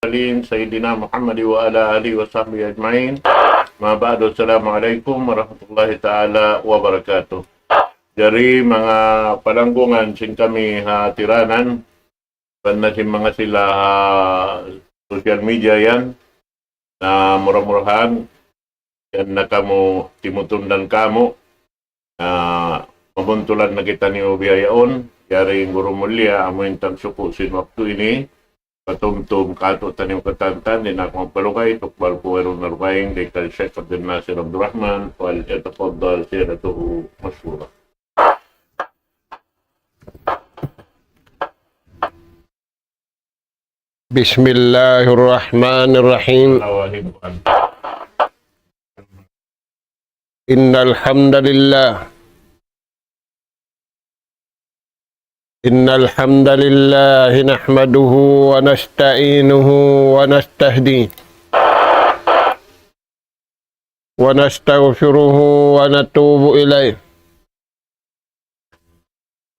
Sayyidina Muhammad wa ala alihi wa sahbihi ajma'in. Mga ba'do, assalamualaikum warahmatullahi ta'ala wabarakatuh. Dari mga palanggungan sing kami tiranan, na si mga sila social media yan, na murah-murahan, yan na kamo timutundan kamo, mabuntulan na kita ni Ubiyayaon, yari yung guru mulia, amoy tang suko sinwakto ini, patumtum kato tanim katantan, din akong palukay, tukbal po erong narbaying, di Sheikh Abdul Nasir Abdul Rahman, wal yatafaddal siratuhu masyura. Bismillahirrahmanirrahim. Innal hamdalillah nahmaduhu wa nasta'inuhu wa nastahdihi wa nastaghfiruhu wa natubu ilayh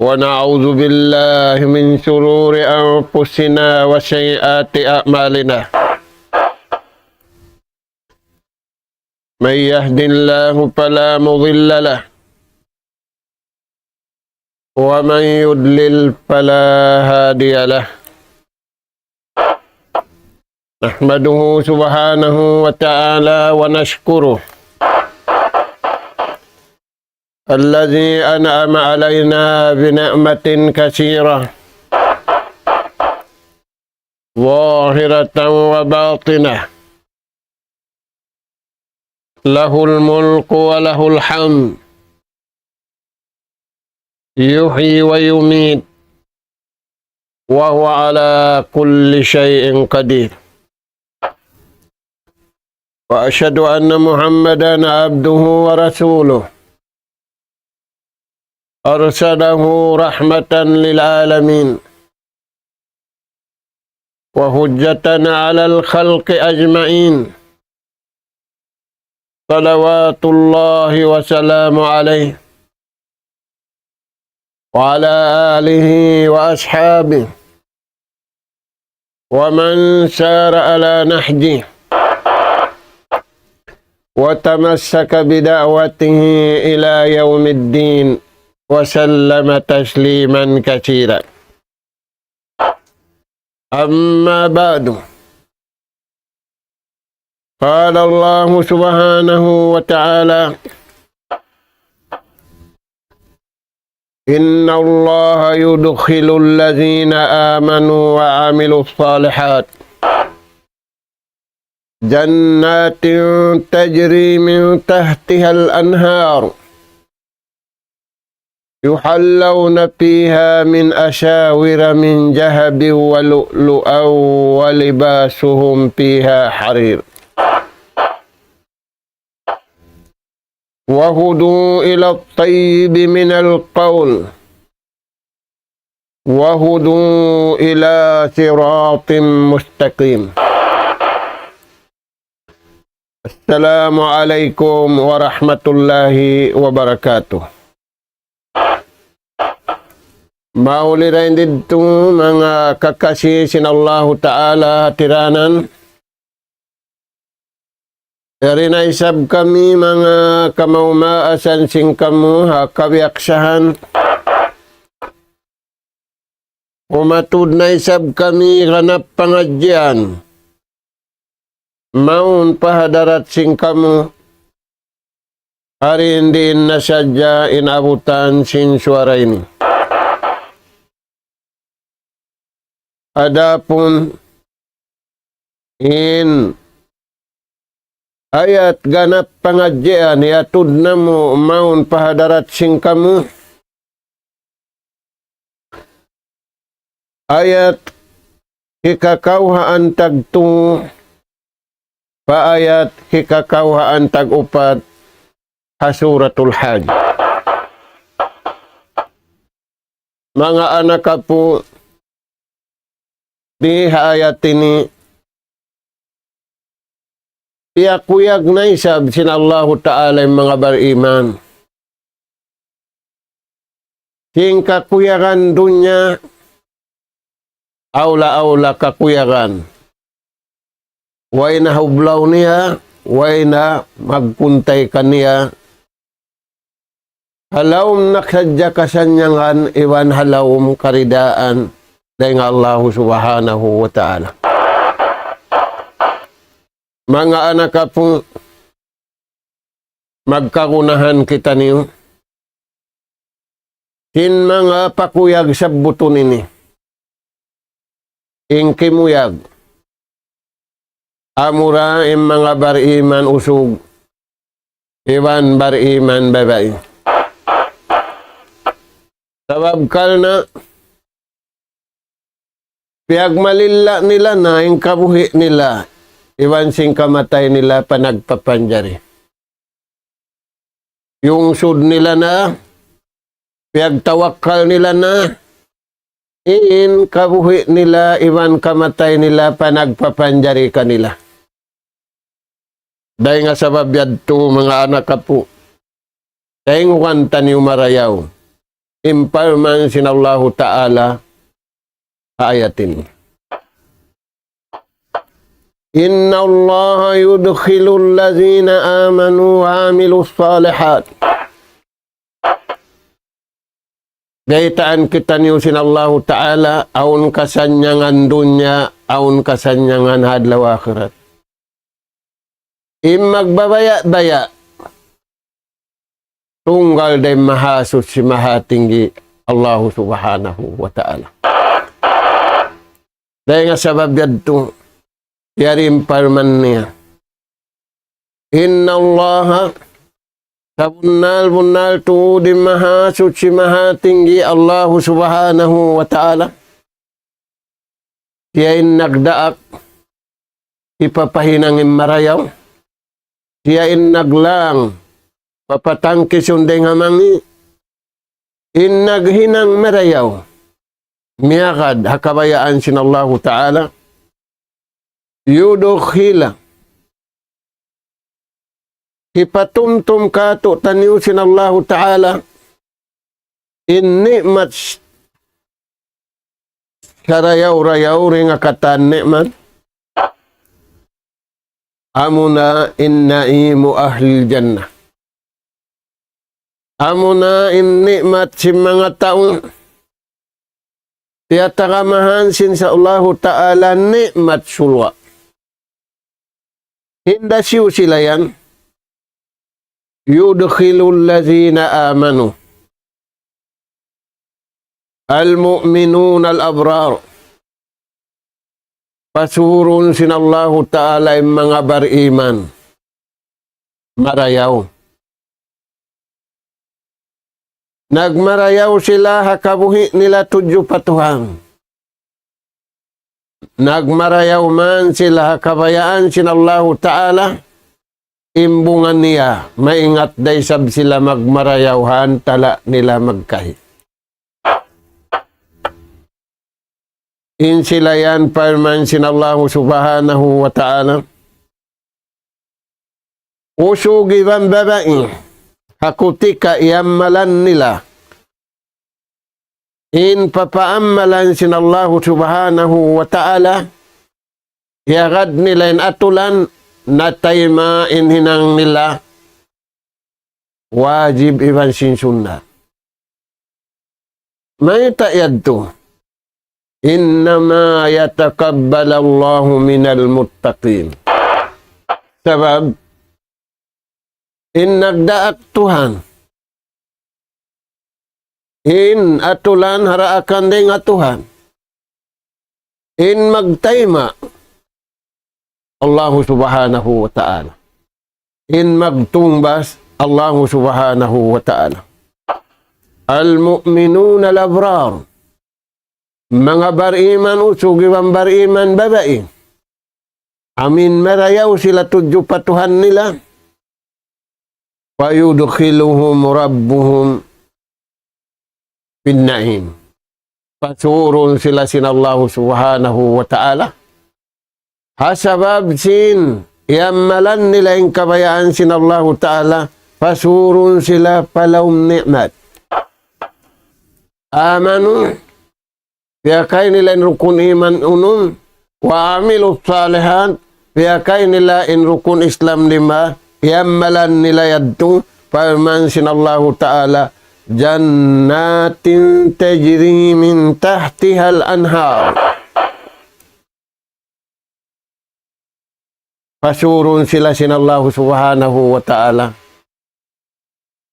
wa na'udzu billahi min shururi anfusina wa sayyiati a'malina. Man yahdihillahu fala mudilla lahu wa man yudlil fala hadiya lahu. Nahmaduhu subhanahu wa ta'ala wa nashkuruh alladhi an'ama alayna bi ni'matin katsirah zahiratan wa batinah. Lahul mulku wa lahul hamd, yuhyi wa yumit, wa huwa ala kulli syai'in qadir. Wa asyhadu anna Muhammadan abduhu wa rasuluh, arsalahu rahmatan lil alamin wa hujjatan 'alal khalqi ajma'in. Salawatullahi wa salamu alaihi wa ala alihi wa ashabihi wa man sara ala nahjihi wa tamassaka bida'watihi ila yaumiddin wa sallama tasliman katsiran. Amma ba'du. Qala Allah subhanahu wa ta'ala, Inna Allah yudkhilul ladhina amanu wa amilus salihat jannatin tajri min tahtihal anhar yuhallawna fiha min ashawira min jahabin wa lu'lu'aw wa libasuhum fiha harir. وهدوا إلى الطيب من القول وهدوا إلى صراط مستقيم. السلام عليكم ورحمة الله وبركاته. Maulirin dito mga kakasih sinallahu ta'ala tiranan. Dari naisab kami mga kamaumaasan sing kamu kawiaksahan. Umatud naisab kami ganap pangadyan. Maun pahadarat sing kamu. Hari hindi nasadya inabutan sin suara ini. Adapun ayat ganap pangadyan yatud namo maun pahadarat sing kamu. Ayat hikakauhaan tagtu paayat hikakauhaan tagupat hasuratul hajj. Mga anak po, di ayat ini piyakuyag na isab sinallahu ta'ala yung mga bariman. Sing kakuyagan dunya, aula-aula kakuyagan way na hublaw niya, way na magpuntay kaniya. Halawm naksadya kasanyangan, iwan halawm karidaan, dahil nga Allah subhanahu wa ta'ala. Mga anak po, magkagunahan kita niyo. Sin mga pakuyag sa buton ini. Ingkimuyag. Amura im mga bariman usog. Iwan bariman babae. Sababkal na piyagmalila nila na yung kabuhi nila. Iwan sing kamatay nila panagpapanjari. Yung sud nila na piyagtawakkal nila na in kabuhi nila, iwan kamatay nila, panagpapanjari kanila. Dahil nga sabab yadto mga anak po, dahil wanta niyo marayaw, imparman sinallahu ta'ala ayatin. Inna Allah yudkhilul lazina amanu wa amilus salihat. Gaitaan kita niyo sinallahu ta'ala, aun kasanyangan dunya, aun kasanyangan hadlaw akhirat. Magbabaya-baya, tunggal day mahasot si mahatinggi Allah subhanahu wa ta'ala. Dahil nga sabab yadto, yarim parman niya. Inna Allah Sabunal tu di maha suci maha tinggi Allah subhanahu wa ta'ala. Siyain nagdaak, ipapahinangin marayaw. Siyain naglang, papatangki sunday nga mangi. In naghinang marayaw, miyakad hakabayaan sinallahu ta'ala. Yudukhila. Ipatumtum ka to taniw sinallahu ta'ala in ni'mat sarayaw-rayaw ring akatan ni'mat amuna in naimu ahlil jannah. Amuna in ni'mat si mga taong tiyatakamahan sin sa Allah ta'ala ni'mat sulwa. Hinda siyo sila yan. Yudkhilul lazina amanu al-mu'minun al-abrar. Pasurun sinallahu ta'ala yung mga bariman marayaw. Nagmarayaw sila hakabuhi nila tudyo patuhang. Nagmarayaw man sila hakabayaan sinallahu ta'ala imbungan niya, maingat day sab sila magmarayawhan, tala nila magkahit. In sila yan, parman sinallahu subhanahu wa ta'ala. Usugi bang babae, hakutika iammalan nila. In papaammalan sinallahu subhanahu wa ta'ala, iagad nila in atulan, natayma inhinang nila wajib iban sin sunnah. May ta'yad to. Innama yatakabbalallahu minal muttaqin. Sabab, in nagdaak Tuhan, in atulan haraakan din nga Tuhan, in magtayma Allah subhanahu wa ta'ala. In magtumbas Allah subhanahu wa ta'ala. Al-mu'minun al-abrar. Mga bariman usog, ibang bariman babae. Amin marayaw sila tudyo patuhan nila. Fayudkhiluhum rabbuhum pinnaim. Pasurun sila sinallahu subhanahu wa ta'ala. Hasabab sin, iammalan nila yung kabayaan sinallahu ta'ala, pasurun sila palawm ni'mat. Amanu, kaya kayo nila rukun iman unum, wa amilu salihan, Piyakay nila in rukun Islam 5, yamalan nila yadto, paman sinallahu ta'ala, jannatin tajri min tahtihal anhar. Pasurun sila sinallahu subhanahu wa ta'ala.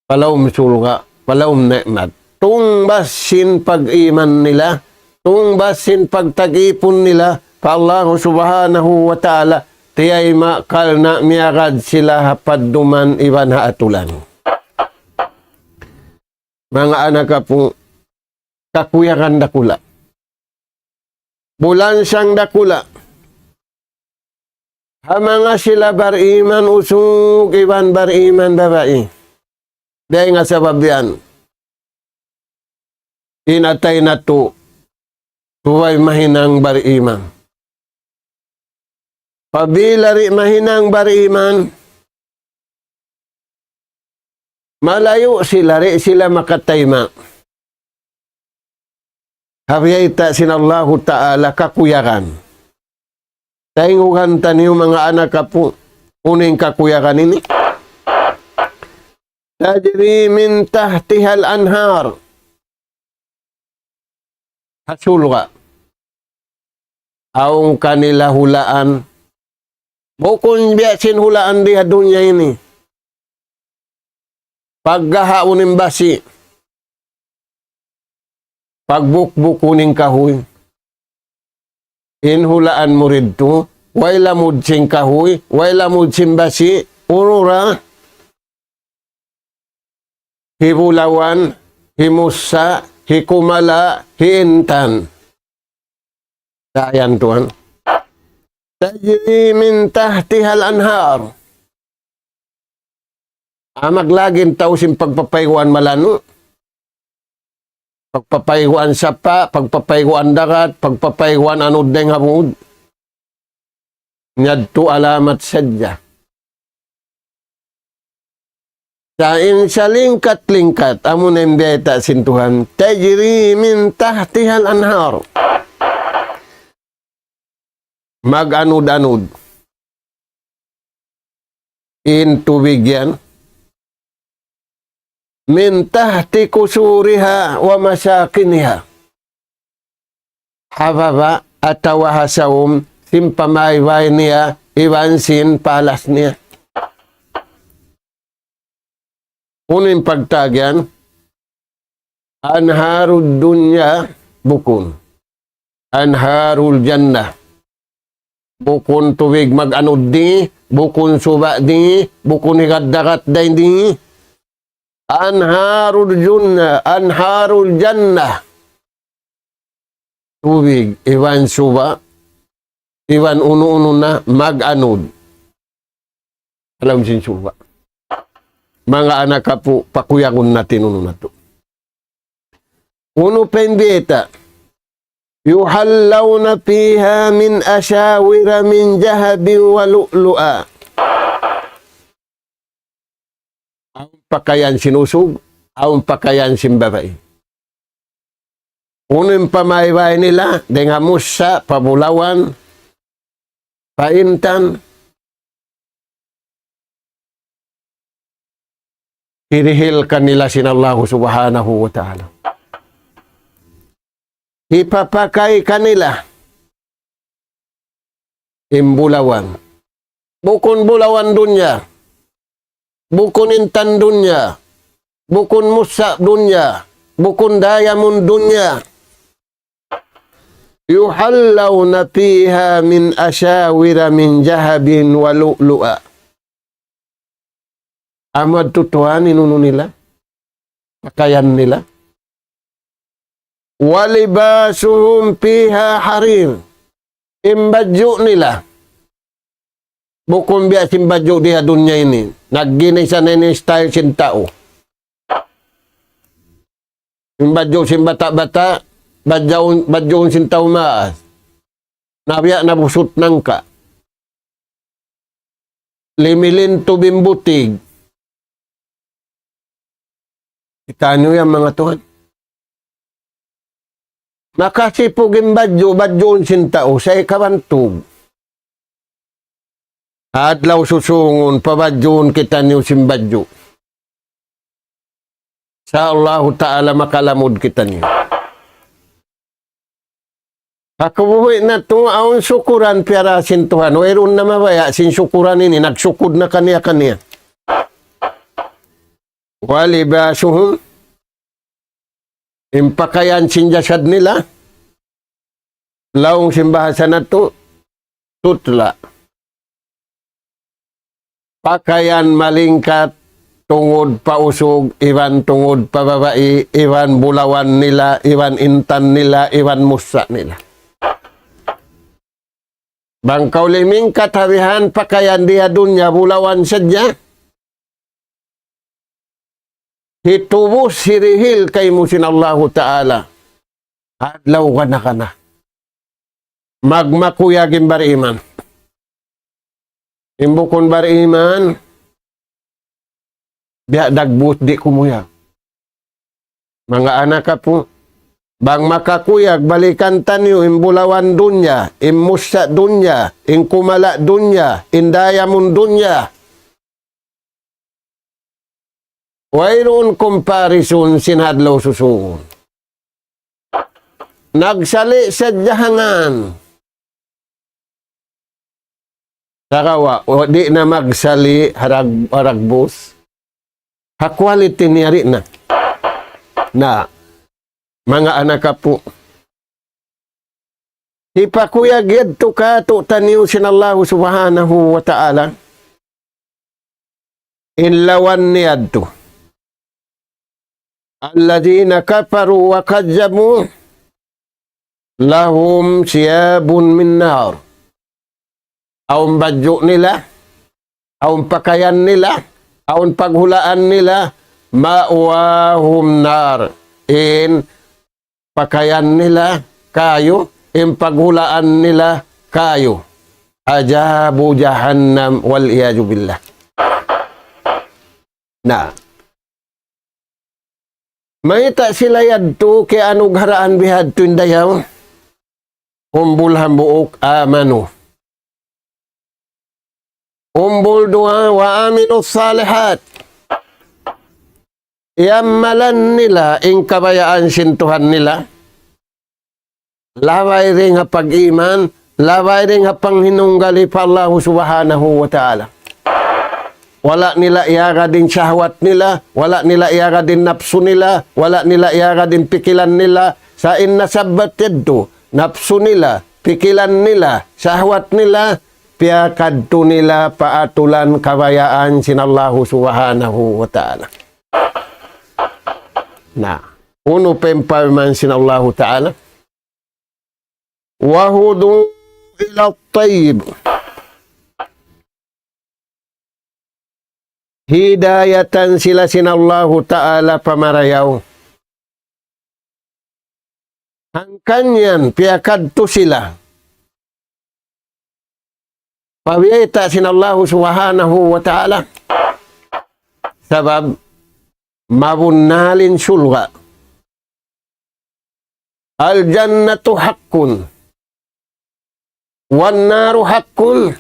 Palawm sulga, palawm nikmat. Tungbasin pag-iman nila, tungbasin pagtag-ipon nila, pa Allah subhanahu wa ta'ala, tiyay makal na miyagad sila hapad duman iban haatulan. Mga anak po, kakuyakan dakula. Bulan siyang dakula. Hamanga sila bariman usog, iban bariman babae. Dahil nga sa babian, inatay na to, tuway mahinang bariman. Pabilari mahinang bariman, malayo sila, sila makatayma. Habiyayta sinallahu ta'ala kakuyakan. Tainguhan taniyo mga anak po, uning kakuyakan ini. Tajri min tahtihal anhar. Hasulga. Aung kanila hulaan. Bukon biyasin hulaan diha dunya ini. Paggahaunin basi. Pagbukbukuning kahoy. Inhulaan mo ridto. Way lamud sing kahoy. Way lamud sing basi. Urura. Hibulawan, himusa, hikumala, hiintan. Dayan tuan. Tajri min tahtihal anhar. Maglagin tausin pagpapayguan malano. Pagpapayguan sapa, pagpapayguan dagat, pagpapayguan anod deng hamud. Nyadto alamat sadya. Kain sa lingkat-lingkat, amon ang beta sintuhan, tajri min tahtihal anhar. Mag-anod-anod. In tubig yan. Min tahti kusuriha wa masakiniha. Hababa atawahasawum simpamayway niya, iwansin palas niya. Unin pagtagyan, anharul dunya bukun. Anharul jannah. Bukun tubig mag-anod di, bukun suba di, bukun higat-dagat di. Anharul jannah. Tubig, iwan suba, iwan uno-uno na mag-anod. Alam sin suba. Mga anak ka po, pakuyangon natin uno na to. Uno pendieta, yuhallawna fiha min asyawira min jahabin wa lu'lu'a. Ang pakayan sinusog, ang pakayan simbabay. Uno yung pamaybay nila, dengamusa, pabulawan, paintan, hirihil kanila sinallahu subhanahu wa ta'ala. Ipapakay kanila imbulawan. Bukon bulawan dunya. Bukon intan dunya. Bukon musa dunya. Bukon dayamun dunya. Yuhallawna fiha min asyawira min jahabin wa lu'lu'a. Amad tutuan inuno nila. Pakayan nila. Walibasuhum fiha harir. Imbadyo nila. Bukong biya simbadyo diha dunya ini. Nagginay sa nini style sin tao. Imbadyo sin bata-bata. Badyo sin tao maas. Nabiya nabusot nang ka. Limilin to bimbutig. Kita nyo yan mga tuhan. Makasipugin badyo sin tao sa ikabantog. Adlaw susungon, pabadyon kita niyo simbadyo. Sa Allah Ta'ala makalamod kita niyo. Kakubuhi na ito, aon syukuran piara sintuhan. Wairon na mabaya, sin syukuran ini, nagsukod na kaniya-kaniya. Walibasuhum, impakayan sinjasad nila, laong simbahasa na ito, tutla. Pakaian malingkat, tungod pausog, iwan tungod pababai, iwan bulawan nila, iwan intan nila, iwan musa nila. Bangkaw liming katawihan pakaian dia dunya bulawan sadya. Hitubos sirihil kay musin Allah Ta'ala. Adlaw ka na. Magmakuyagin bariman. Imbukon bariman. Biya dagbut di kumuyag. Mga anak ka po. Bang makakuyag, balikan tanyo, imbulawan dunya, immusa dunya, inkumala dunya, indayamun dunya. Wayroon comparison sinadlaw susungon. Nagsali sa jahangan. Sakawa, o di na magsali, haragbos. Ha-quality niya rin na mga anak ka po. Ipakuyag yadto ka to taniw sinallahu subhanahu wa ta'ala. Inlawan niyadto. Alladhina kafaru wa kazzabu lahum siyabun min nar. Aun badyo nila, aun pakayan nila, aun paghulaan nila, ma'wahum nar. In pakaian nila kayo, impaghulaan nila kayo. Ajabu jahannam wal iyadu billah. Na. Mayta sila yadto kaya anong haraan bihadto indayaw. Umbul hambuok amanu. Umbul dua wa aminu salihat. Iamalan nila, ing kabayaan sintuhan nila. Laway rin nga pag-iman, laway rin nga panghinunggali pa Allah subhanahu wa ta'ala. Wala nila iyaga din syahwat nila, wala nila iyaga din napsu nila, wala nila iyaga din pikilan nila. Sa innasabat yadto, napsu nila, pikilan nila, syahwat nila, piyakadto nila paatulan kabayaan sinallahu subhanahu wa ta'ala. Na, uno pempalman sin Allah Ta'ala. Wahudu ila tayyib. Hidayatan sila sin Allah Ta'ala pamarayaw. Hangkanyan, piyakadto sila. Pabiyata sin Allah Subhanahu wa Ta'ala. Sabab, mabunnalin sulga. Al-jannatu haqqun. Wan-naru haqqun.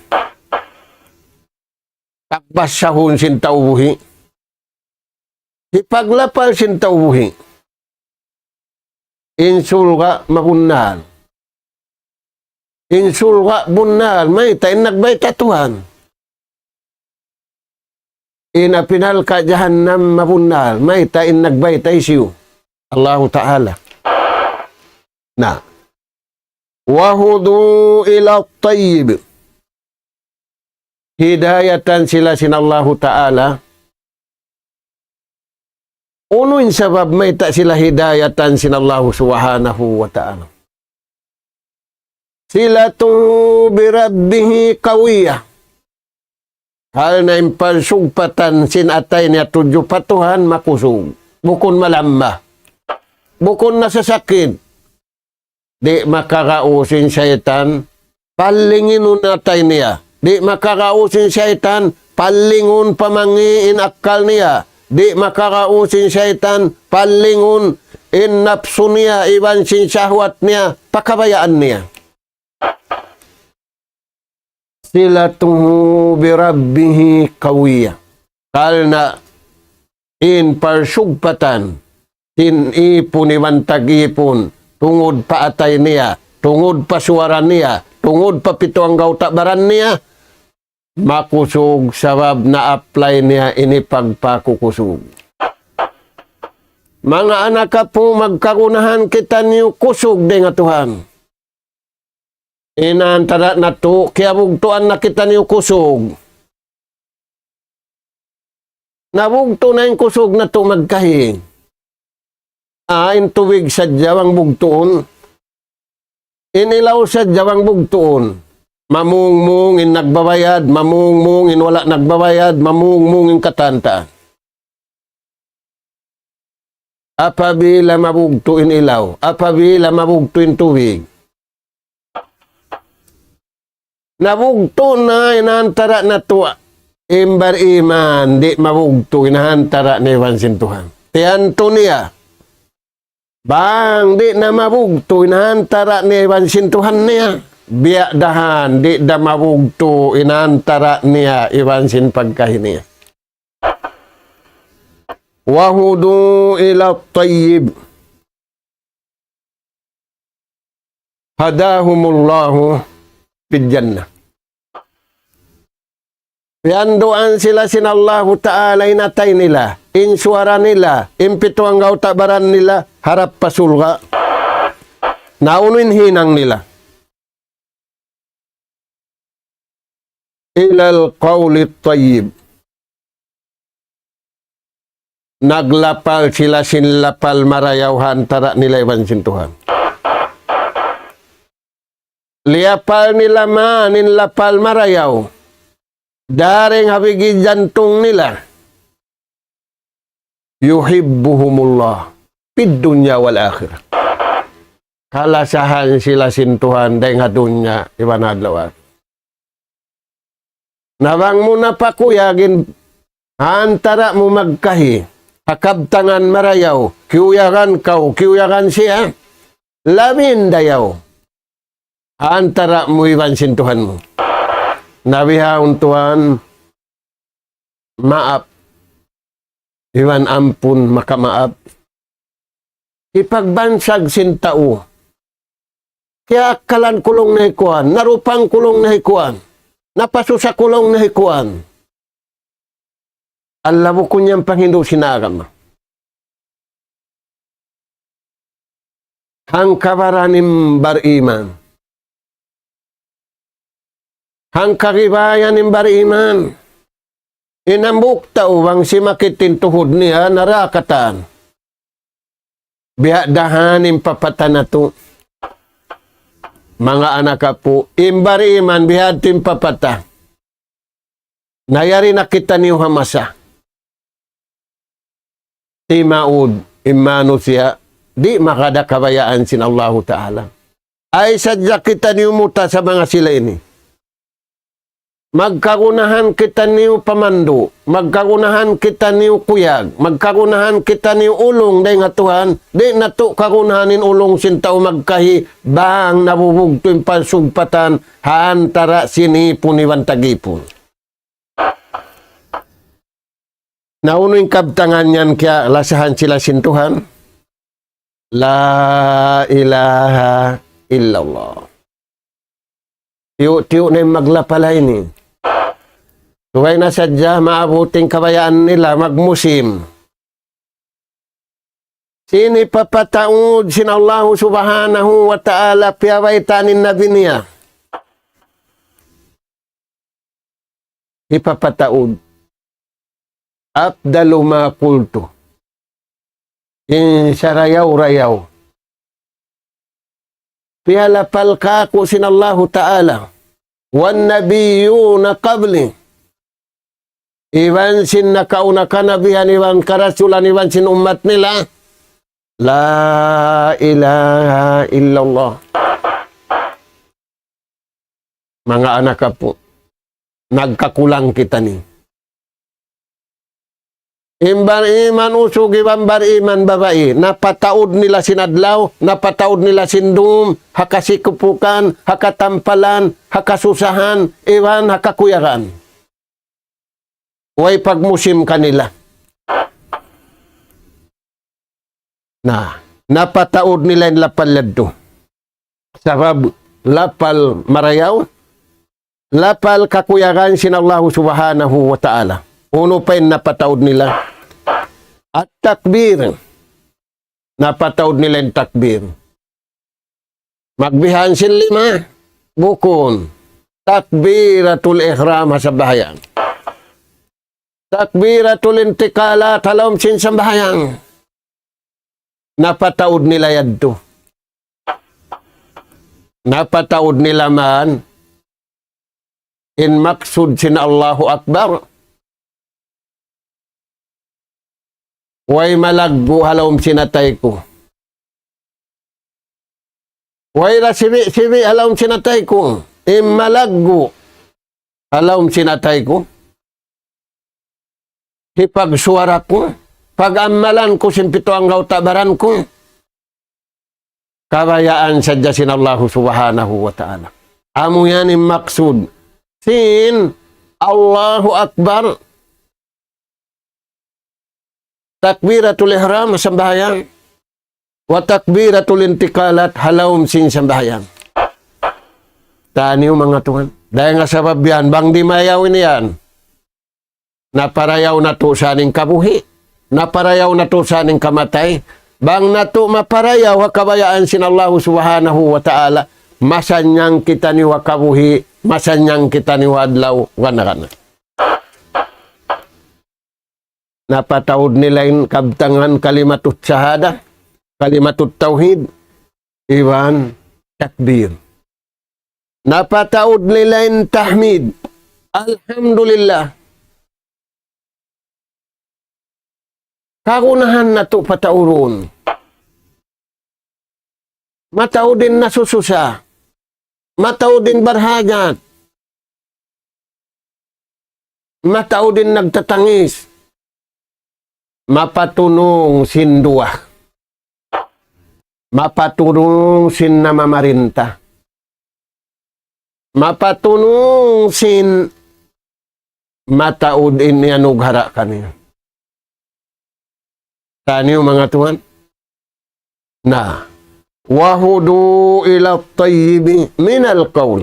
Takbas sahun sintaubuhi. Ipaglapal sintaubuhi. Insulga mabunnal. Insulga bunnal. May tayo nagbayta Tuhan. Inapinal ka jahannam mabunnal. May tain nagbay tayo Allah Ta'ala. Na. Wahudu ila tayyib. Hidayatan sila sin Allah Ta'ala. Unuin sabab may ta sila hidayatan sin Allah Subhanahu wa Ta'ala. Sila tu birabbihi kawiyah. Hal na impalsugpatan sin atay niya tudyo patuhan makusog. Bukon malamba. Bukon nasasakit. Di makakausin syaitan. Palinginun atay niya. Di makakausin syaitan. Palingun pamangiin akal niya. Di makakausin syaitan. Palingun in napsu niya. Iban sin syahwat niya. Pakabayaan niya. silatuhu birabbihi kawiya. Kalna in parsugpatan, tinipon iwan tagipon, tungod paatay niya, tungod pasuwaran niya, tungod papito ang gautabaran niya, makusog sabab na apply niya inipagpakukusog. Mga anak ka po, magkagunahan kita niyo kusog din nga Tuhan. Inaantara na to, kaya bugtuan na kita niyo kusog. Nabugto na yung kusog na to magkahi. In tuwig sa jawang bugtuon. Inilaw sa jawang bugtuon. Mamungmung in nagbabayad, mamungmung in wala nagbabayad, mamungmung in katanta. Apabila mabugto in ilaw, apabila mabugto in tuwig. Nabugto na inantara na to, imbar iman, di mabugto inantara ni Iwan Sintuhan. Tiyanto niya, bang di na mabugto inantara ni Iwan Sintuhan niya. Biya dahan, di da mabugto inantara niya Iwan Sin pagkahiniya. Wahudu ila tayyib. Hadahumullahu fid jannah. Piandoan sila sinallahu ta'ala inatay nila, insuara nila, impito ang gautabaran nila, harap pasulga. Naunin hinang nila. Ilal qawlit tayyib. Naglapal sila sinlapal marayawhan tara nila Iwan Sintuhan. Liapal nila ninlapal marayaw. Daring habigi jantung nila. Yuhibbuhumullah fid dunya wal akhirah. Kalasahan sila Sintuhan dahil nga dunya Iwan Adlawat. Nawang mo na pakuyagin antara mo magkahi. Hakabtangan marayaw, kiuyagan kau, kiuyagan siya, lamin dayaw. Antara mo Iwan Sintuhan mo. Nabihaon Tuhan, maap. Iwan ampun makamaap. Ipagbansag sintao. Kaya kalan kulong na hikuan, narupang kulong na hikuan, napaso sa kulong na hikuan. Alam mo kunyang Panginoon sinagam. Hang kabaranim bariman. Hang kagibayan nim bariman. Inambuk tauwang si makitin tuhod niya narakatan. Biya dahanim papatan na to. Mga anak po, imbariman bihad tim papata. Nayari na kita niyo hamasa. Di maud imano siya, di makada kabayaan sin Allah Ta'ala. Ay sadya kita niyo muta sa mga sila ini. Magkagunahan kita niyo pamando, magkagunahan kita niyo kuyag, magkagunahan kita niyo ulong day nga Tuhan, di nato kagunahanin ulong sintaw magkahi, bang nabubugto yung pansugpatan, haantara sinipon iwan tagipon. Nauno yung kabtangan yan kaya lasahan sila Sintuhan. La ilaha illallah. Tiyo na yung maglapalay ni. Tuway na sadya, maabuting kabayaan nila, magmusim. Sini papataud sin Allah subhanahu wa ta'ala piyawaytanin nabi niya. Ipapataud. Abdalu ma kultu. In sarayaw-rayaw. Piyalapal ka ko sin Allah Ta'ala. Wan nabiyuna qabli. Iwan sin nakauna kanabihan, iwan karasulan, iwan sin umat nila. La ilaha illallah. Mga anak po, nagkakulang kita ni. Imbar iman usog, imbar iman babae. Napataod nila sinadlaw, napataod nila sindum, hakasikupukan, hakatampalan, hakasusahan, iwan, hakakuyaran. Way pagmusim kanila. Napataod nila yung lapal ladto. Sabab, lapal marayaw, lapal kakuyaran sin Allah subhanahu wa ta'ala. Uno pa yung napataod nila. At takbir. Napataod nila yung takbir. Magbihan sin 5. Bukon. Takbiratul ihram sa bahayang. Takbiratul intikala talom sin sa bahayang. Napataod nila yadto. Napataod nila man in maksud sin Allahu Akbar. Way malagbo halawm sinatay ko. Way ra sibi halawm sinatay ko. Malagbo halawm sinatay ko. Hipagsuara ko. Pag-amalan ko simpito ang gautabaran ko. Kabayaan sadya sin Allah subhanahu wa ta'ala. Amo yan yung maksud. Sin Allahu Akbar. Takbiratul ihram sambahyang. Wa takbiratul intikalat halawm sin sambahyang. Taniw mga tuhan. Dahil nga sa babyan, bang di mayawin yan. Naparayaw na to sa aning kabuhi. Naparayaw na to sa aning kamatay. Bang na to maparayaw kabayaan sin Allah subhanahu wa ta'ala. Masanyang kita ni wakabuhi. Masanyang kita ni wadlaw. Gana-gana. Napataod nila yung kabtangan kalimatut syahada, kalimatut tauhid, iwan takbir. Napataod nila yung tahmid, alhamdulillah. Kagunahan na to patauron. Mataodin nasususa, mataodin barhagat, mataodin nagtatangis, mapatunong sin 2. Mapatunong sin namamarinta. Mapatunong sin mataud inianughara kaniyo. Kaniyo mga tuhan. Wahudu ila tayyibi minal qawl.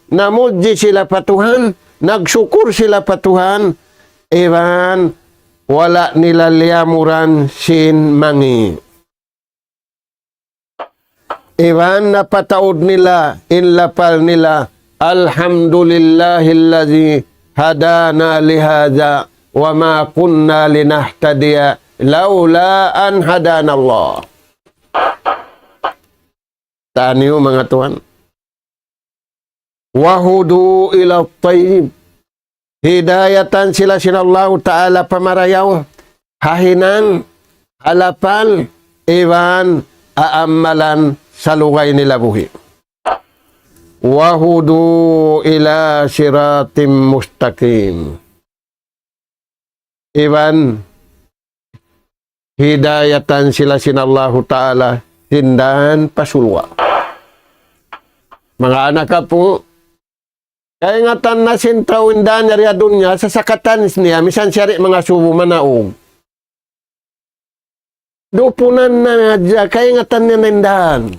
Namudji sila patuhan, nagsyukur sila patuhan, iwan wala nila liamuran sin mangi. Iwan napataod nila, inlapal nila, alhamdulillahillazi hadana lihada wa ma kunna linahtadiya laula an hadana Allah. Taniyo mga tuhan. Wahudu ila tayyib. Hidayatan sila sinallahu ta'ala pamarayaw, hahinan, halapal, iwan, aamalan sa lugay nila buhi. Wahudu ila siratim mustaqim. Iwan, hidayatan sila sinallahu ta'ala, hindan pasulwa. Mga anak ka po, kaya nga tan na sintrawin dan yari adun niya, sa sakatan niya, misan siyari mga subo manaog. Dupunan na niya, kaya nga tan niya naindahan.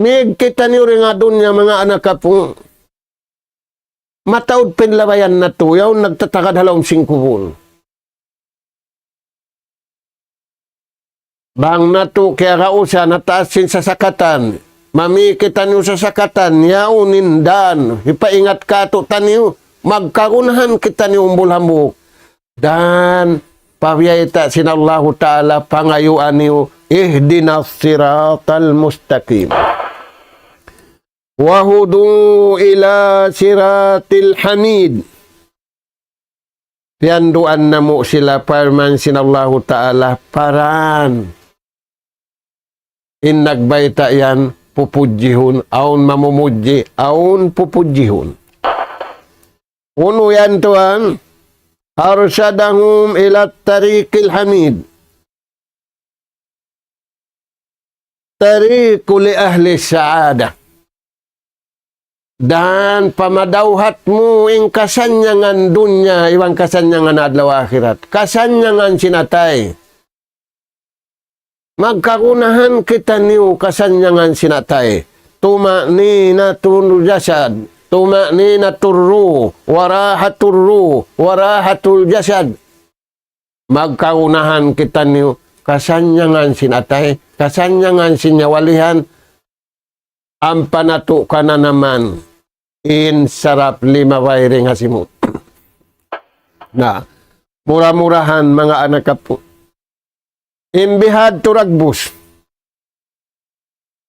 Mig kita niyo rin adun niya, mga anak ka po. Mataod pinlabayan na to, yaw nagtatakad halawang 5 buwan. Bang na to, kaya kausa, nataasin sa sakatan. Mamikitan nyo sa sakatan, yaunin dan, ipaingat ka to taniyo, magkagunahan kita niyo umbulhamok. Dan, pabiyayta sinallahu ta'ala, pangayuan niyo, ihdinas siratal mustaqim. Wahudu ila siratil hamid. Pianduan na mo sila, parman sinallahu ta'ala, paran. In nagbayta yan, pupujihun, aun mamumuji, aun pupujihun. Uno yan tuan, arsyadahum ila tariqil hamid. Tariqu li ahli sa'adah. Dan pamadauhat mo ing kasanyangan dunya, iwang kasanyangan adlaw akhirat. Kasanyangan sinatay. Magkakunahan kita niyo kasanyangan sinatay. Tuma'ninatul jasad, tuma'ninatul ruh, warahatul jasad. Magkakunahan kita niyo kasanyangan sinatay, kasanyangan sinyawalihan, ang panato ka na naman in sarap lima wairing hasimut. Na, murah-murahan mga anak kapo. Imbihad turagbus.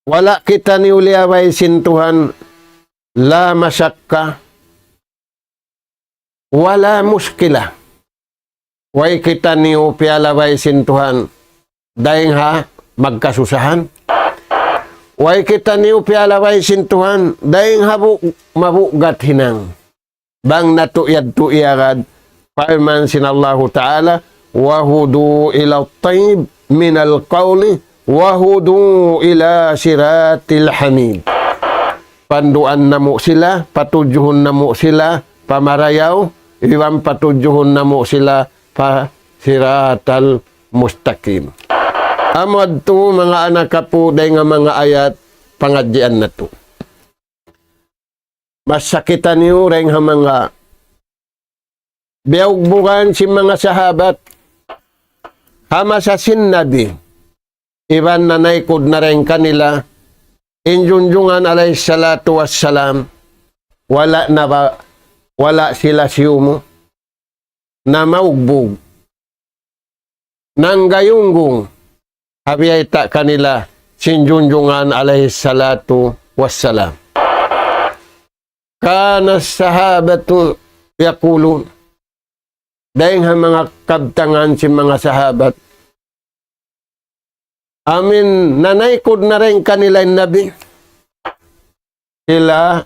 Wala kita ni uliaway sintuhan, la masakka, wala muskila. Way kita ni upialaway sintuhan, dahing ha, magkasusahan. Way kita ni upialaway sintuhan, dahing habu mabugat hinang. Bang natuyad tuyarad, pairman sinallahu ta'ala, wahudu ila taib minal qawli, wahudu ila siratil hamid. Panduan namo sila, patujuhon namo sila, pamarayaw, iwan patujuhon namo sila, pa siratal mustaqim. Amad to mga anak kapuday nga mga ayat pangadyan na to. Masakitan niyo rin nga mga biyagbukan si mga sahabat hama sa sinnabi. Iban na naikod na rin kanila injunjungan alayhi salatu wassalam wala sila siyumo na maugbog nang gayunggong habiyay ta kanila sinjunjungan alayhi salatu wassalam. Kana sahabatu yakulun. Dahil ang mga kabtangan si mga sahabat. Amin, nanaykod na rin kanila yung nabi. Sila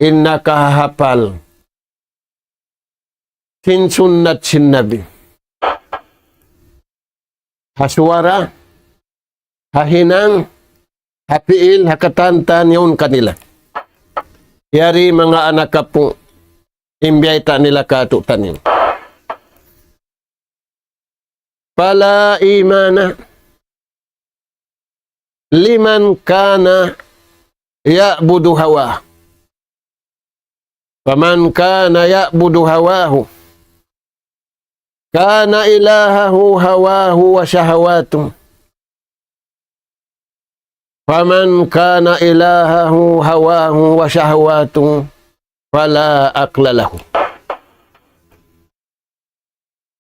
inakahapal. Sinsunnat sin nabi. Haswara, hahinang, hapiil, hakatantan, yun kanila. Yari mga anak ka po, imbiyayta nila katutanin. Pala imana, liman kana ya'budu hawa. Paman kana ya'budu hawahu. Kana ilahahu hawahu wa syahawatuh. Faman kana ilahahu hawahu wa syahawatuh fala aqla lahu.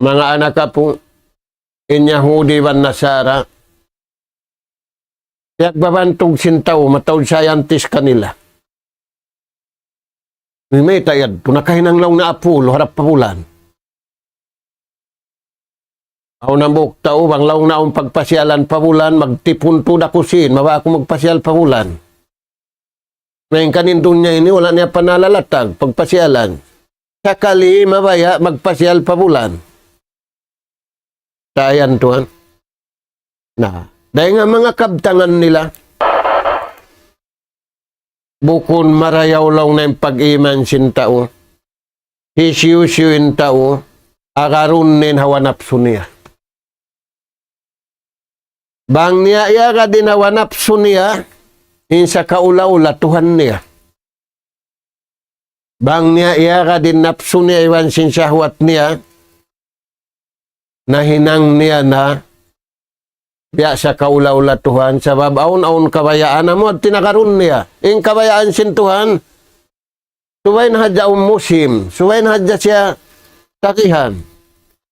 Mga anak po, in Yahudi wan Nasara, yagbabantog sintaw, matawd scientist kanila. May tayad, tunakahinang law na apulo, harap pabulan. Ako nang buktaw, bang law na akong pagpasyalan pabulan, magtipon to na kusin, mawa ako magpasyal pabulan. Ngayon kanindun niya ini, wala niya panalalatag, pagpasyalan. Sakali, mabaya, magpasyal pabulan. Tayan tuan. Na, dahil nga mga kabtangan nila, bukon marayaw lang na yung pag-iman sin tao, hisiu-siuin tao, agarunin hawanapso niya. Bang niya ka din hawanapso niya, insa kaulaw latuhan niya. Bang niya ka din napso niya, iwan sin syahwat niya, nahinang niya na, biya sa kaulaw latuhan, sa babaon-aon kabayaan mo, at tinakarun niya. Ing kabayaan sin Tuhan, suwain hadya musim, suwain hadya siya takihan.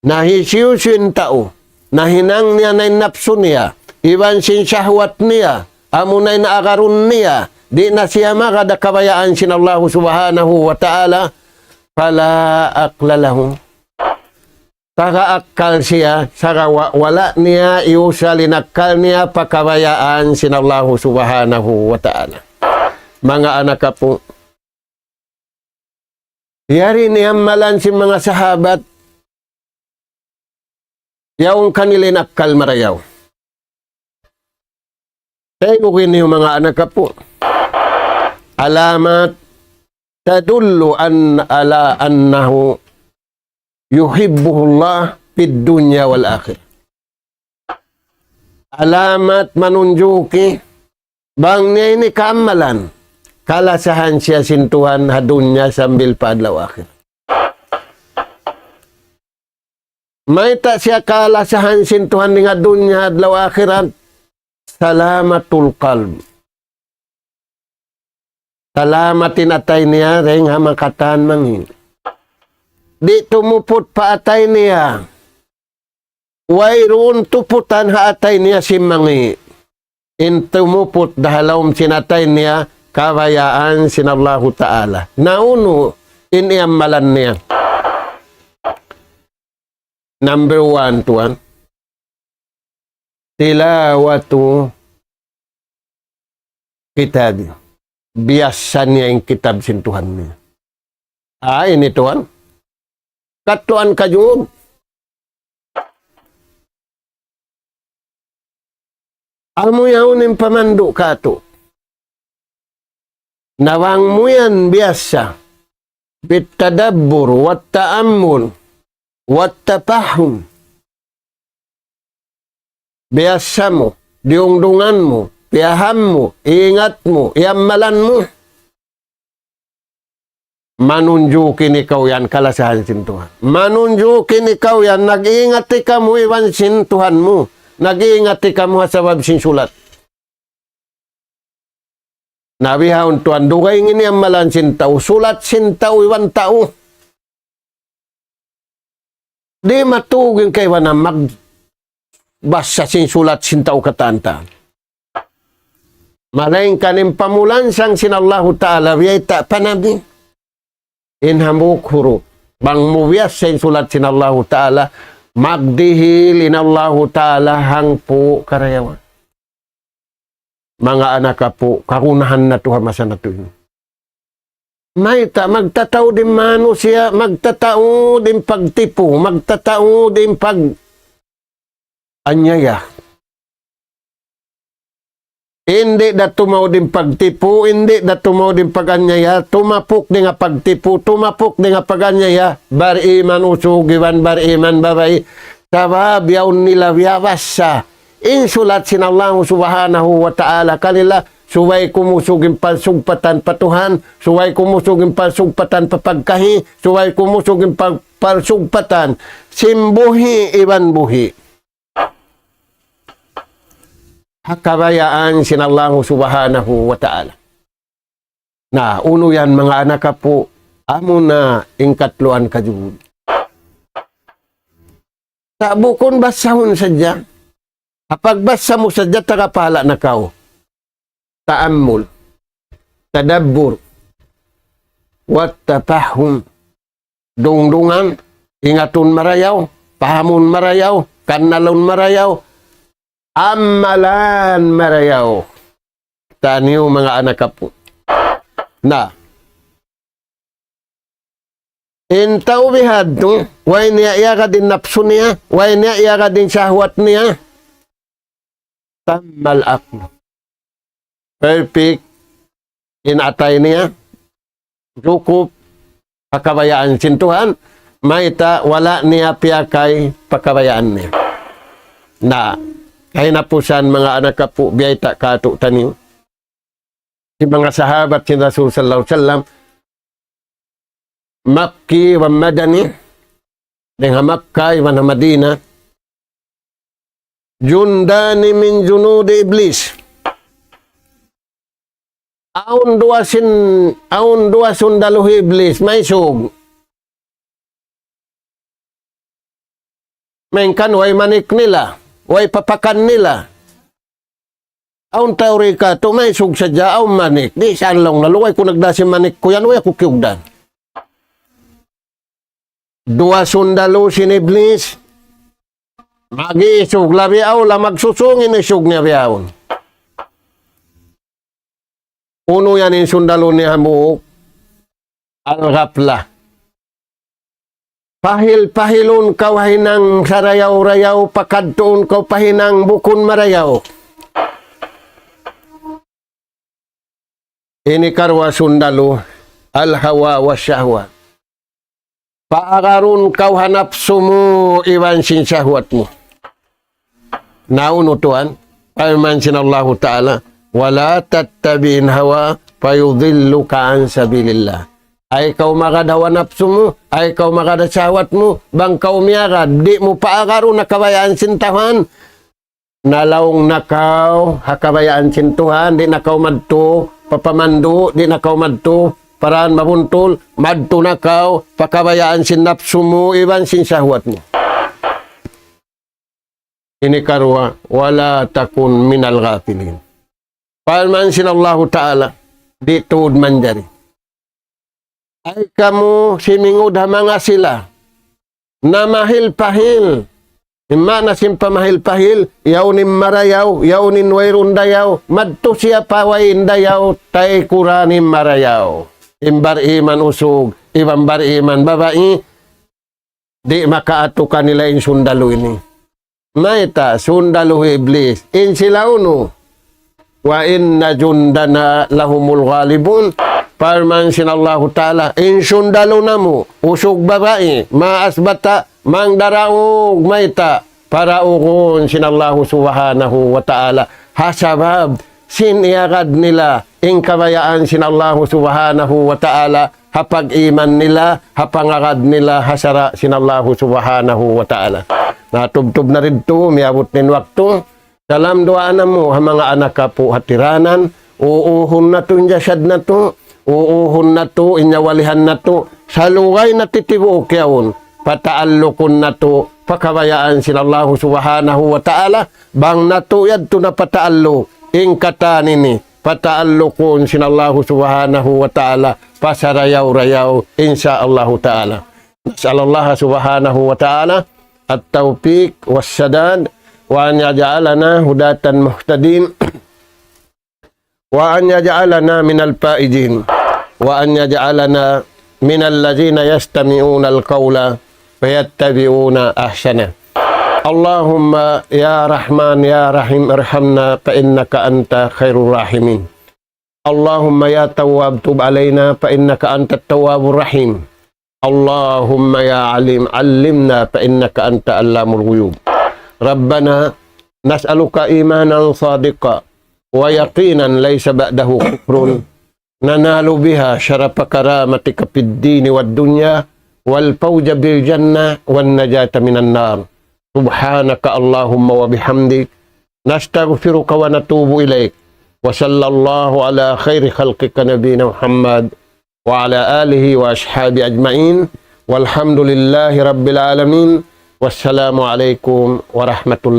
Nahisiyusin tao, nahinang niya na napso niya, iwan sin syahwat niya, amunay na akarun niya, di na siya makada kabayaan sin Allah subhanahu wa ta'ala, fala aqlalahu. Kakaakal siya, saka wala niya iusalinakal niya pakabayaan sin Allah subhanahu wa ta'ala. Mga anak ka po, yari niyamalan si mga sahabat, Yaong kanilin akal marayaw. Tayo kini yung mga anak ka po. Alamat tadullu ala annahu yuhibbuhullah fid dunya wal akhir. Alamat manunjuki bang niya ini kaamalan kalasahan siya sintuhan hadunya sambil paadlaw akhir. May ta siya kalasahan sintuhan nga dunya adlaw akhirat salamatul qalb. Salamatin atay niya ring hamakatan mangin. Di tumupot pa atay niya. Wayroon tuputan ha atay niya si mangi. In tumupot dahalawm sinatay niya kawayaan sinallahu ta'ala. Nauno in iamalan niya. Number 1 tuan. Tilawatu kitab. Biasa niya yung kitab sintuhan niya. Ini tuan. Katuan kajud. Amo yaon yung pamando kato. Nawang mo yan biasa. Bitadabbur, wat ta'ammul, wat tapahum. Biasa mo, diungdungan mo, piyaham mo, iingat mo, iamalan mo. Manunjukin ikaw yan, kalasahan sintuhan. Manunjukin ikaw yan, nag-iingat ka mo, iwan sintuhan mo. Nag-iingat ka mo sa wab sinsulat. Nabihawon tuan, dugay ngini amalan sintaw, sulat sintaw, iwan tao. Di matugin kayo na magbasa sinsulat sintaw katanta. Malaing kanim pamulan sang sinallahu ta'ala, wiyay ta panabi. Inhamuk huruf. Bang muwiyas sinsulat sinallahu ta'ala, magdihil inallahu ta'ala hangpo karayawan. Mga anak ka po, kakunahan na to hamasa na to. May ta, magtatao din mano siya, magtatao din pagtipo, magtatao din pag anyaya. Hindi na tumaw din pagtipo, hindi na tumaw din pag-anyaya, tumapok din nga pagtipo, tumapok din nga pag-anyaya, bariman usugiwan, bariman babay, sabab yawn nila wiyawas sa insulat sinallahu subhanahu wa ta'ala kanila, suway kumusugin palsugpatan patuhan, suway kumusugin palsugpatan papagkahi, suway kumusugin palsugpatan, simbuhi iban buhi. Hakabayaan sinallahu subhanahu wa ta'ala. Na, uno yan mga anak ka po, amo na ingkatluan ka jud. Sa bukon basahon sadya, kapag basa mo sadya, takapala na kao. Ta'ammul, tadabbur, wat tapahum, dungdungan, ingatun marayaw, pahamun marayaw, kanalon marayaw, amalan marayaw. Taniyo mga anak ka po. Na, intaw bihad no, way niya iya ka din napso niya, way niya iya ka din syahwat niya. Tamal akno. Perfect. Inatay niya. Cukup. Pakabayaan sintuhan. Maita, wala niya piyakay pakabayaan niya. Na, kaya na po saan mga anak ka po, biyay ta kato taniyo. Si mga sahabat si Rasul sallallahu alaihi wasallam, Makki wa Madani, dengan Makkah wa Madinah, jundani min junudi iblis. Aun dua sundaluh iblis, may sug. Mainkan way manik nila, way papakan nila. Aun teori ka, to may sug sadya, aun manik. Di saan lang naluway kung nagdasi manik ko yan, way ako kiugdan. Dua sundalo sin iblis, mag-iisog labiaw, la magsusungin isog niya biawon. Uno yan yung sundalo ni Hamuok, al-Ghafla. Pahil-pahilon kaw hinang sarayaw-rayaw, pakadtoon kaw pahinang bukon marayaw. Ini karwa sundalo, al-hawa wa syahwa. Paagaron kaw hanap sumu iwan sin syahwat mo. Nauno tuan, ayman sin Allah Ta'ala, wala tattabi'in hawa, payudilluka an sabilillah. Ay kau makadawa nafsu mo, ay kau makadasyawat mo, bang kau miyagad, di mo paagaron na kabayaan sintahan. Nalaong nakaw, hakabayaan sintuhan, di nakaw madto, papamandu, di nakaw madto, paraan mabuntol, madto nakaw, pakabayaan sin nafsu mo, iban sin syahwat mo. Ini karwa, wala takun minal ghafilin. Palman sin Allah Ta'ala, di tuod manjari. Ay kamu simingud mga sila na mahil-pahil. Mana sim pamahil-pahil, yaunin marayaw, yaunin wairun dayaw, madto siya pawain dayaw, tay kuranin marayaw. Imbar iman usog, ibambar iman babae, di makaato kanila yung sundalo ini. Maita, sundalo iblis, in sila uno, wa inna jundana lahumul ghalibun. Parman sinallahu ta'ala, in sundalo na mo, usog babae, maasbata, mangdaraog maita, para ukon sinallahu subhanahu wa ta'ala, hasabab, siniyagad nila, in kabayaan sinallahu subhanahu wa ta'ala, hapag iman nila, hapangagad nila, hasara sinallahu subhanahu wa ta'ala. Natubtub na rin to, miabot nin wakto, salam doaan na mo, mga anak ka po hatiranan, uuhon na to, injasyad na to, uuhon na to, inyawalihan na to, salugay na titibo kyaon, pataallukon na to, pakabayaan sinallahu subhanahu wa ta'ala, bang na to yad to na pataallo, ingkata nini, pataallukon sinallahu subhanahu wa ta'ala, pasarayaw-rayaw, insyaallahu ta'ala. Nas'alallah subhanahu wa ta'ala, at-tawfiq, was-sadad, wa an yaj'alana hudatan muhtadin, wa an yaj'alana minal faizin wa an yaj'alana minal ladzina yastami'una al-qawla fayattabi'una ahsana. Allahumma ya Rahman ya Rahim irhamna fa innaka anta khairur rahimin. Allahumma ya Tawwab tub alaina fa innaka antat tawwabur rahim. Allahumma ya Alim allimna fa innaka anta allamul ghuyub. Rabbana nas'aluka imanan sadiqa wa yaqinan laysa ba'dahu kufrun nanalu biha syarafa karamatika fid dini wad dunya wal fawza bil jannah wan najata minan nar. Subhanaka Allahumma wa bihamdik nastaghfiruka wa natubu ilaik. Wa sallallahu ala khairi khalqika nabiyina Muhammad wa ala alihi wa ashabi ajma'in walhamdulillahi rabbil alamin. Wassalamu alaikum warahmatullahi